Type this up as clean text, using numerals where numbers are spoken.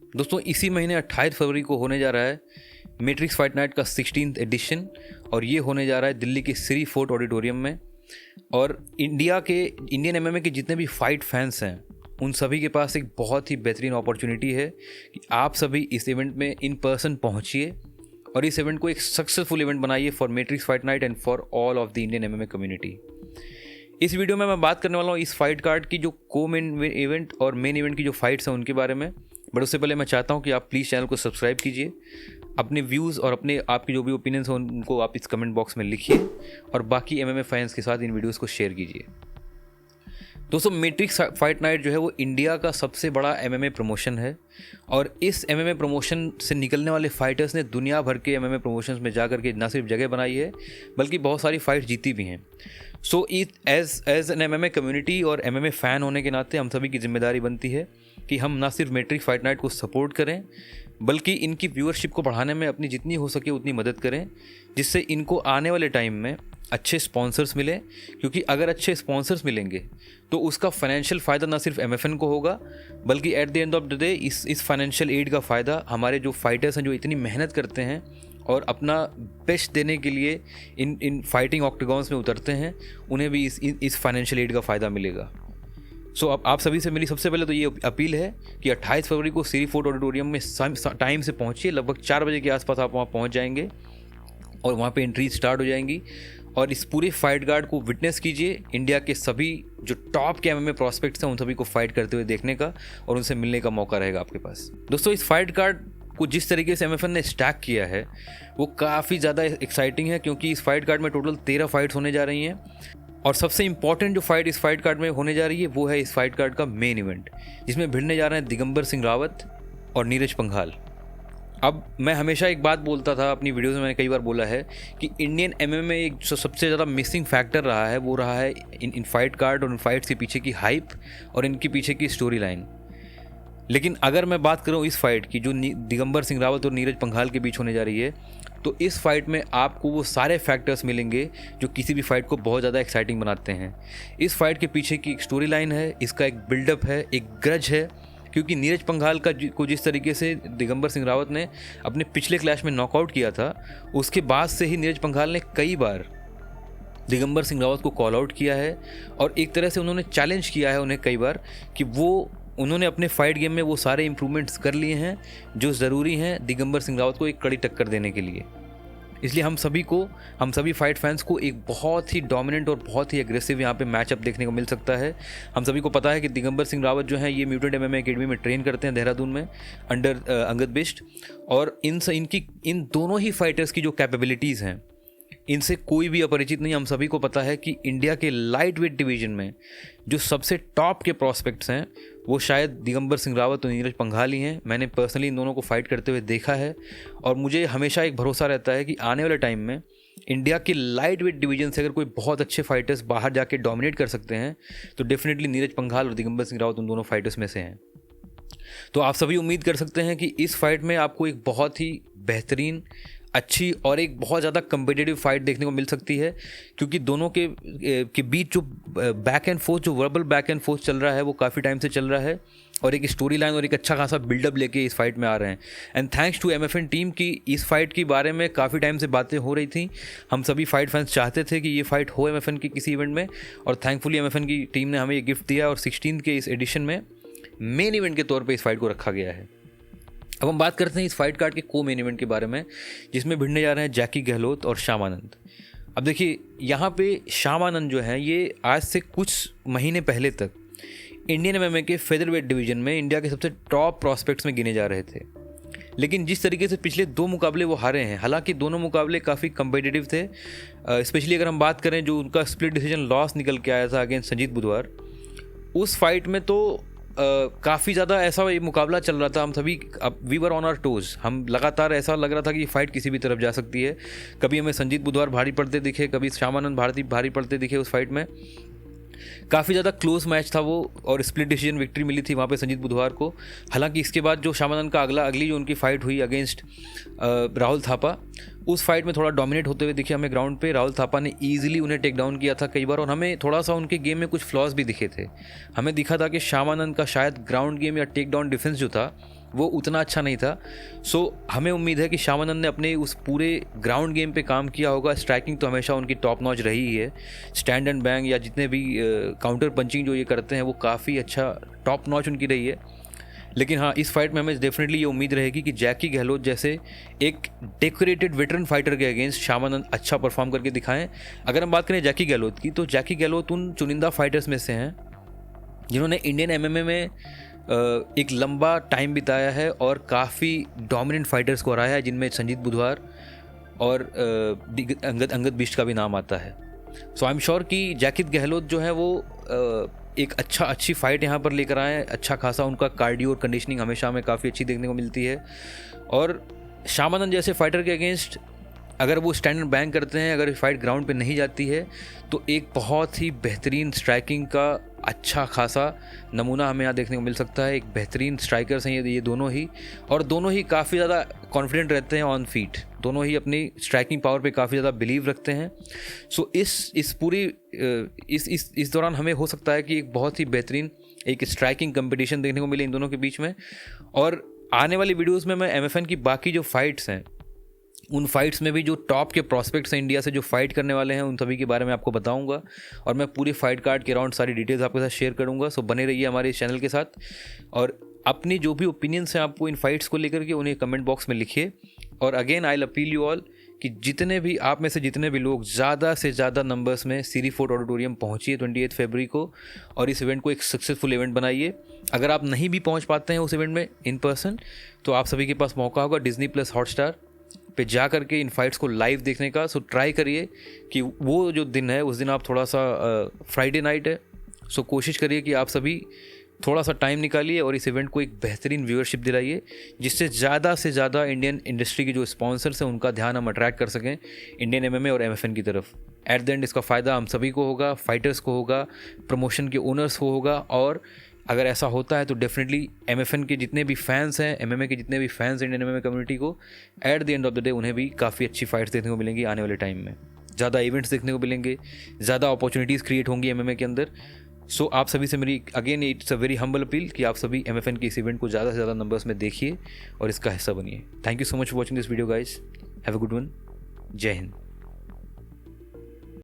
दोस्तों इसी महीने 28 फरवरी को होने जा रहा है मैट्रिक्स फाइट नाइट का 16th एडिशन, और ये होने जा रहा है दिल्ली के श्री फोर्ट ऑडिटोरियम में। और इंडियन एमएमए के जितने भी फाइट फैंस हैं उन सभी के पास एक बहुत ही बेहतरीन अपॉर्चुनिटी है कि आप सभी इस इवेंट में इन पर्सन पहुंचिए और इस इवेंट को एक सक्सेसफुल इवेंट बनाइए for matrix fight night and for all of the Indian MMA community. इस वीडियो में मैं बात करने वाला हूँ इस फाइट कार्ड की जो मेन इवेंट और मेन इवेंट की जो फाइट्स हैं उनके बारे में। बट उससे पहले मैं चाहता हूँ कि आप प्लीज़ चैनल को सब्सक्राइब कीजिए, अपने व्यूज़ और आपकी जो भी ओपिनियंस हो उनको आप इस कमेंट बॉक्स में लिखिए और बाकी एमएमए फैंस के साथ इन वीडियोस को शेयर कीजिए। दोस्तों मैट्रिक्स फाइट नाइट जो है वो इंडिया का सबसे बड़ा एमएमए प्रमोशन है और इस एमएमए प्रमोशन से निकलने वाले फाइटर्स ने दुनिया भर के एमएमए प्रमोशंस में जाकर के न सिर्फ जगह बनाई है बल्कि बहुत सारी फाइट जीती भी हैं। So as an MMA community और एमएमए फ़ैन होने के नाते हम सभी की जिम्मेदारी बनती है कि हम ना सिर्फ मैट्रिक्स फाइट नाइट को सपोर्ट करें बल्कि इनकी व्यूअरशिप को बढ़ाने में अपनी जितनी हो सके उतनी मदद करें, जिससे इनको आने वाले टाइम में अच्छे स्पॉन्सर्स मिले। क्योंकि अगर अच्छे स्पॉन्सर्स मिलेंगे तो उसका फाइनेंशियल फ़ायदा ना सिर्फ एमएफएन को होगा बल्कि at the end of the day इस फाइनेंशियल एड का फ़ायदा हमारे जो फाइटर्स हैं जो इतनी मेहनत करते हैं और अपना बेस्ट देने के लिए इन फाइटिंग ऑक्टेगॉन्स में उतरते हैं, उन्हें भी इस फाइनेंशियल एड का फ़ायदा मिलेगा। सो अब आप सभी से मेरी सबसे पहले तो ये अपील है कि 28 फरवरी को श्री फोर्ट ऑडिटोरियम में टाइम से पहुंचिए। लगभग 4 बजे के आसपास आप वहां पहुंच जाएंगे और वहां पे एंट्री स्टार्ट हो जाएंगी और इस पूरे फाइट कार्ड को विटनेस कीजिए। इंडिया के सभी जो टॉप के एमएमए प्रॉस्पेक्ट्स हैं उन सभी को फाइट करते हुए देखने का और उनसे मिलने का मौका रहेगा आपके पास। दोस्तों इस फाइट कार्ड को जिस तरीके से एमएफएन ने स्टैक किया है वो काफ़ी ज़्यादा एक्साइटिंग है, क्योंकि इस फाइट कार्ड में टोटल 13 फाइट्स होने जा रही हैं और सबसे इंपॉर्टेंट जो फाइट इस फाइट कार्ड में होने जा रही है वो है इस फाइट कार्ड का मेन इवेंट, जिसमें भिड़ने जा रहे हैं दिगंबर सिंह रावत और नीरज पंघाल। अब मैं हमेशा एक बात बोलता था अपनी वीडियोस में, मैंने कई बार बोला है कि इंडियन एमएमए एक जो सबसे ज़्यादा मिसिंग फैक्टर रहा है वो रहा है इन फाइट कार्ड और इन फाइट्स के पीछे की हाइप और इनके पीछे की स्टोरी लाइन। लेकिन अगर मैं बात करूँ इस फाइट की जो दिगंबर सिंह रावत और नीरज पंघाल के बीच होने जा रही है, तो इस फाइट में आपको वो सारे फैक्टर्स मिलेंगे जो किसी भी फाइट को बहुत ज़्यादा एक्साइटिंग बनाते हैं। इस फाइट के पीछे की एक स्टोरी लाइन है, इसका एक बिल्डअप है, एक ग्रज है, क्योंकि नीरज पंघाल को जिस तरीके से दिगंबर सिंह रावत ने अपने पिछले क्लैश में नॉकआउट किया था, उसके बाद से ही नीरज पंघाल ने कई बार दिगंबर सिंह रावत को कॉल आउट किया है और एक तरह से उन्होंने चैलेंज किया है उन्हें कई बार कि उन्होंने अपने फाइट गेम में वो सारे इंप्रूवमेंट्स कर लिए हैं जो ज़रूरी हैं दिगंबर सिंह रावत को एक कड़ी टक्कर देने के लिए। इसलिए हम सभी फाइट फैंस को एक बहुत ही डोमिनेंट और बहुत ही एग्रेसिव यहाँ पे मैचअप देखने को मिल सकता है। हम सभी को पता है कि दिगंबर सिंह रावत जो हैं ये म्यूटेंट एमएमए एकेडमी में ट्रेन करते हैं देहरादून में अंडर अंगद बिष्ट, और इन दोनों ही फाइटर्स की जो कैपेबिलिटीज़ हैं इनसे कोई भी अपरिचित नहीं। हम सभी को पता है कि इंडिया के लाइट वेट डिवीज़न में जो सबसे टॉप के प्रॉस्पेक्ट्स हैं वो शायद दिगंबर सिंह रावत और नीरज पंघाल ही हैं। मैंने पर्सनली इन दोनों को फाइट करते हुए देखा है और मुझे हमेशा एक भरोसा रहता है कि आने वाले टाइम में इंडिया के लाइट वेट डिवीज़न से अगर कोई बहुत अच्छे फाइटर्स बाहर जाके डोमिनेट कर सकते हैं तो डेफिनेटली नीरज पंघाल और दिगंबर सिंह रावत उन दोनों फाइटर्स में से हैं। तो आप सभी उम्मीद कर सकते हैं कि इस फाइट में आपको एक बहुत ही बेहतरीन, अच्छी और एक बहुत ज़्यादा कम्पिटिटिव फाइट देखने को मिल सकती है, क्योंकि दोनों के बीच जो बैक एंड फोर्थ, जो वर्बल बैक एंड फोर्थ चल रहा है वो काफ़ी टाइम से चल रहा है और एक स्टोरी लाइन और एक अच्छा खासा बिल्डअप लेके इस फाइट में आ रहे हैं। And thanks to MFN team की इस फाइट के बारे में काफ़ी टाइम से बातें हो रही थी। हम सभी फाइट फैंस चाहते थे कि ये फाइट हो एमएफएन की किसी इवेंट में और थैंकफुली एमएफएन की टीम ने हमें ये गिफ्ट दिया और 16 के इस एडिशन में मेन इवेंट के तौर पर इस फाइट को रखा गया है। अब हम बात करते हैं इस फाइट कार्ड के मेन इवेंट के बारे में, जिसमें भिड़ने जा रहे हैं जैकी गहलोत और श्याम आनंद। अब देखिए यहाँ पे श्याम आनंद जो है ये आज से कुछ महीने पहले तक इंडियन एमएमए के फेदरवेट डिवीज़न में इंडिया के सबसे टॉप प्रॉस्पेक्ट्स में गिने जा रहे थे। लेकिन जिस तरीके से पिछले 2 मुकाबले वो हारे हैं, हालांकि दोनों मुकाबले काफ़ी कम्पिटिटिव थे, स्पेशली अगर हम बात करें जो उनका स्प्लिट डिसीजन लॉस निकल के आया था अगेंस्ट संजीत बुधवार, उस फाइट में तो काफ़ी ज़्यादा ऐसा ये मुकाबला चल रहा था। हम सभी we were on our toes, हम लगातार ऐसा लग रहा था कि ये फाइट किसी भी तरफ जा सकती है। कभी हमें संजीत बुधवार भारी पड़ते दिखे, कभी श्याम आनंद भारी पड़ते दिखे। उस फाइट में काफ़ी ज़्यादा क्लोज मैच था वो और स्प्लिट डिसीजन विक्ट्री मिली थी वहाँ पे संजीत बुधवार को। हालांकि इसके बाद जो श्याम आनंद का अगली जो उनकी फ़ाइट हुई अगेंस्ट राहुल थापा, उस फाइट में थोड़ा डोमिनेट होते हुए दिखे हमें ग्राउंड पे। राहुल थापा ने ईजिली उन्हें टेक डाउन किया था कई बार और हमें थोड़ा सा उनके गेम में कुछ फ्लॉज भी दिखे थे। हमें दिखा था कि श्याम आनंद का शायद ग्राउंड गेम या टेक डाउन डिफेंस जो था वो उतना अच्छा नहीं था। सो हमें उम्मीद है कि शामानंद ने अपने उस पूरे ग्राउंड गेम पे काम किया होगा। स्ट्राइकिंग तो हमेशा उनकी टॉप नॉच रही ही है, स्टैंड एंड बैंग या जितने भी काउंटर पंचिंग जो ये करते हैं वो काफ़ी अच्छा टॉप नॉच उनकी रही है। लेकिन हाँ, इस फाइट में हमें डेफिनेटली ये उम्मीद रहेगी कि जैकी गहलोत जैसे एक डेकोरेटेड वेटरन फाइटर के अगेंस्ट शामानंद अच्छा परफॉर्म करके दिखाएं। अगर हम बात करें जैकी गहलोत की, तो जैकी गहलोत उन चुनिंदा फाइटर्स में से हैं जिन्होंने इंडियन एमएमए में एक लंबा टाइम बिताया है और काफ़ी डोमिनेंट फाइटर्स को हराया है, जिनमें संजीत बुधवार और अंगद बिष्ट का भी नाम आता है। सो आई एम श्योर कि जैकी गहलोत जो है वो एक अच्छी फाइट यहाँ पर लेकर आए। अच्छा खासा उनका कार्डियो और कंडीशनिंग हमेशा हमें काफ़ी अच्छी देखने को मिलती है। और शामानंद जैसे फाइटर के अगेंस्ट अगर वो स्टैंड एंड बैंग करते हैं, अगर फाइट ग्राउंड पे नहीं जाती है, तो एक बहुत ही बेहतरीन स्ट्राइकिंग का अच्छा खासा नमूना हमें यहाँ देखने को मिल सकता है। एक बेहतरीन स्ट्राइकर्स हैं ये दोनों ही, और दोनों ही काफ़ी ज़्यादा कॉन्फिडेंट रहते हैं ऑन फीट। दोनों ही अपनी स्ट्राइकिंग पावर पे काफ़ी ज़्यादा बिलीव रखते हैं। सो इस पूरी इस दौरान हमें हो सकता है कि एक बहुत ही बेहतरीन एक स्ट्राइकिंग कंपटीशन देखने को मिले इन दोनों के बीच में। और आने वाली वीडियोज़ में मैं एमएफएन की बाकी जो फाइट्स हैं, उन फाइट्स में भी जो टॉप के प्रॉस्पेक्ट्स हैं इंडिया से जो फाइट करने वाले हैं, उन सभी के बारे में आपको बताऊंगा। और मैं पूरी फाइट कार्ड के अराउंड सारी डिटेल्स आपके साथ शेयर करूंगा। सो बने रहिए हमारे इस चैनल के साथ, और अपनी जो भी ओपिनियंस हैं आपको इन फाइट्स को लेकर के उन्हें कमेंट बॉक्स में लिखिए। और again I appeal you all कि जितने भी आप में से जितने भी लोग ज़्यादा से ज़्यादा नंबर्स में सीरी फोर्ट ऑडिटोरियम पहुँचिए 28 फरवरी को, और इस इवेंट को एक सक्सेसफुल इवेंट बनाइए। अगर आप नहीं भी पहुँच पाते हैं उस इवेंट में इन पर्सन, तो आप सभी के पास मौका होगा डिज्नी प्लस हॉटस्टार पे जा करके इन फाइट्स को लाइव देखने का। सो ट्राई करिए कि वो जो दिन है उस दिन आप थोड़ा सा फ्राइडे नाइट है, सो कोशिश करिए कि आप सभी थोड़ा सा टाइम निकालिए और इस इवेंट को एक बेहतरीन व्यूअरशिप दिलाइए, जिससे ज़्यादा से ज़्यादा इंडियन इंडस्ट्री के जो स्पॉन्सर्स हैं उनका ध्यान हम अट्रैक्ट कर सकें इंडियन एमएमए और एमएफएन की तरफ। एट द एंड इसका फ़ायदा हम सभी को होगा, फाइटर्स को होगा, प्रमोशन के ओनर्स को होगा। और अगर ऐसा होता है तो डेफिनेटली एमएफएन के जितने भी फैंस हैं, एमएमए के जितने भी फैंस इंडियन एमएमए कम्युनिटी को, at the end of the day उन्हें भी काफ़ी अच्छी फाइट्स देखने को मिलेंगी आने वाले टाइम में। ज़्यादा इवेंट्स देखने को मिलेंगे, ज़्यादा अपॉर्चुनिटीज़ क्रिएट होंगी एमएमए के अंदर। सो आप सभी से मेरी again it's a very humble appeal कि आप सभी एमएफएन के इस इवेंट को ज़्यादा से ज़्यादा नंबर्स में देखिए और इसका हिस्सा बनिए। Thank you so much for watching this video guys. Have a good one. जय हिंद।